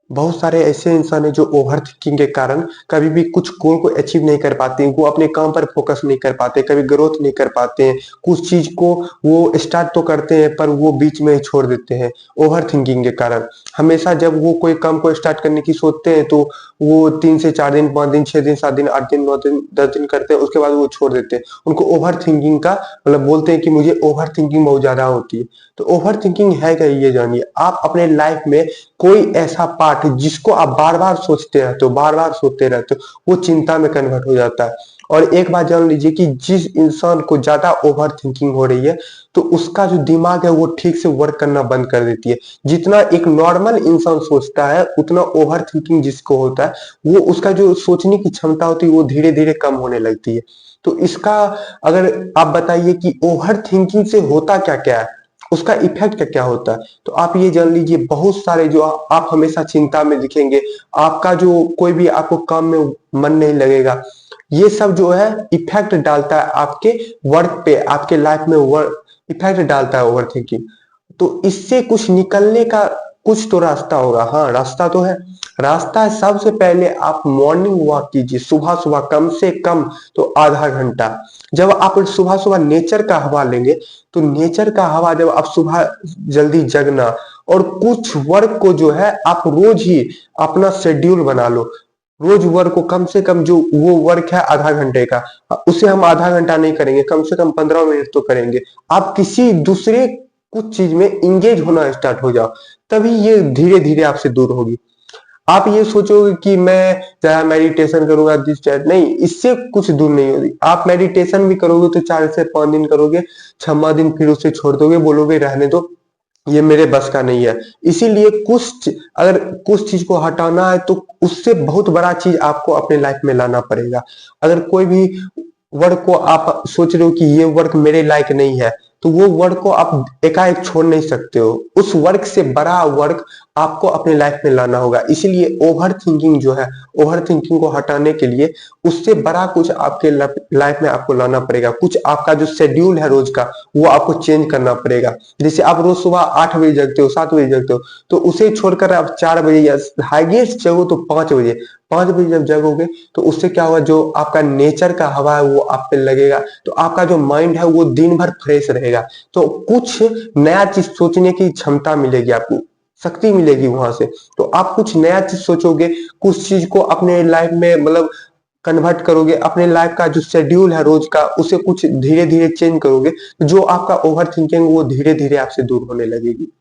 बहुत सारे ऐसे इंसान हैं जो ओवर थिंकिंग के कारण कभी भी कुछ गोल को अचीव नहीं कर पाते हैं, वो अपने काम पर फोकस नहीं कर पाते, कभी ग्रोथ नहीं कर पाते हैं, कुछ चीज को वो स्टार्ट तो करते हैं पर वो बीच में ही छोड़ देते हैं ओवर थिंकिंग के कारण। हमेशा जब वो कोई काम को स्टार्ट करने की सोचते हैं तो वो 3 से 4 दिन, 5 दिन, 6 दिन, 7 दिन, 8 दिन, 9 दिन, 10 दिन करते हैं, उसके बाद वो छोड़ देते हैं। उनको ओवर थिंकिंग का मतलब बोलते हैं कि मुझे ओवर थिंकिंग बहुत ज्यादा होती है। तो ओवर थिंकिंग है क्या, ये जानिए। आप अपने लाइफ में कोई ऐसा पार्ट जिसको आप बार बार सोचते रहते हो, बार बार सोचते रहते हो, वो चिंता में कन्वर्ट हो जाता है। और एक बात जान लीजिए कि जिस इंसान को ज्यादा ओवर थिंकिंग हो रही है तो उसका जो दिमाग है वो ठीक से वर्क करना बंद कर देती है। जितना एक नॉर्मल इंसान सोचता है उतना ओवर थिंकिंग जिसको होता है वो उसका जो सोचने की क्षमता होती है वो धीरे धीरे कम होने लगती है। तो इसका अगर आप बताइए कि ओवर थिंकिंग से होता क्या क्या है, उसका इफेक्ट क्या क्या होता है, तो आप ये जान लीजिए बहुत सारे जो आप हमेशा चिंता में दिखेंगे, आपका जो कोई भी आपको काम में मन नहीं लगेगा, ये सब जो है इफेक्ट डालता है आपके वर्क पे, आपके लाइफ में वर्क इफेक्ट डालता है ओवर थिंकिंग। तो इससे कुछ निकलने का कुछ तो रास्ता होगा। हाँ, रास्ता तो है। रास्ता है, सबसे पहले आप मॉर्निंग वॉक कीजिए सुबह सुबह, कम से कम तो आधा घंटा। जब आप सुबह सुबह नेचर का हवा लेंगे तो नेचर का हवा जब आप सुबह जल्दी जगना, और कुछ वर्क को जो है आप रोज ही अपना शेड्यूल बना लो। रोज वर्क को कम से कम, जो वो वर्क है आधा घंटे का, उसे हम आधा घंटा नहीं करेंगे, कम से कम 15 मिनट तो करेंगे। आप किसी दूसरे कुछ चीज में इंगेज होना स्टार्ट हो जाओ, तभी ये धीरे धीरे आपसे दूर होगी। आप ये सोचोगे कि मैं जरा मेडिटेशन करूंगा, दिस चैट नहीं, इससे कुछ दूर नहीं होगी। आप मेडिटेशन भी करोगे तो 4 से 5 दिन करोगे, 6वां दिन फिर उसे छोड़ दोगे, बोलोगे रहने दो, ये मेरे बस का नहीं है। इसीलिए अगर कुछ चीज को हटाना है तो उससे बहुत बड़ा चीज आपको अपने लाइफ में लाना पड़ेगा। अगर कोई भी वर्क को आप सोच रहे हो कि ये वर्क मेरे लायक नहीं है, तो वो वर्क को आप एकाएक छोड़ नहीं सकते हो। उस वर्क से बड़ा वर्क आपको अपने लाइफ में लाना होगा। इसीलिए ओवर थिंकिंग जो है, ओवर थिंकिंग को हटाने के लिए उससे बड़ा कुछ आपके लाइफ में आपको लाना पड़ेगा। कुछ आपका जो शेड्यूल है रोज का, वो आपको चेंज करना पड़ेगा। जैसे आप रोज सुबह 8 बजे जगते हो, 7 बजे जगते हो, तो उसे छोड़कर आप 4 बजे या हाईएस्ट जगो तो 5 बजे। 5 बजे जब जगोगे तो उससे क्या होगा, जो आपका नेचर का हवा है वो आप पे लगेगा, तो आपका जो माइंड है वो दिन भर फ्रेश रहेगा। तो कुछ नया चीज सोचने की क्षमता मिलेगी आपको, शक्ति मिलेगी वहां से। तो आप कुछ नया चीज सोचोगे, कुछ चीज को अपने लाइफ में मतलब कन्वर्ट करोगे, अपने लाइफ का जो शेड्यूल है रोज का उसे कुछ धीरे धीरे चेंज करोगे, जो आपका ओवर थिंकिंग वो धीरे धीरे आपसे दूर होने लगेगी।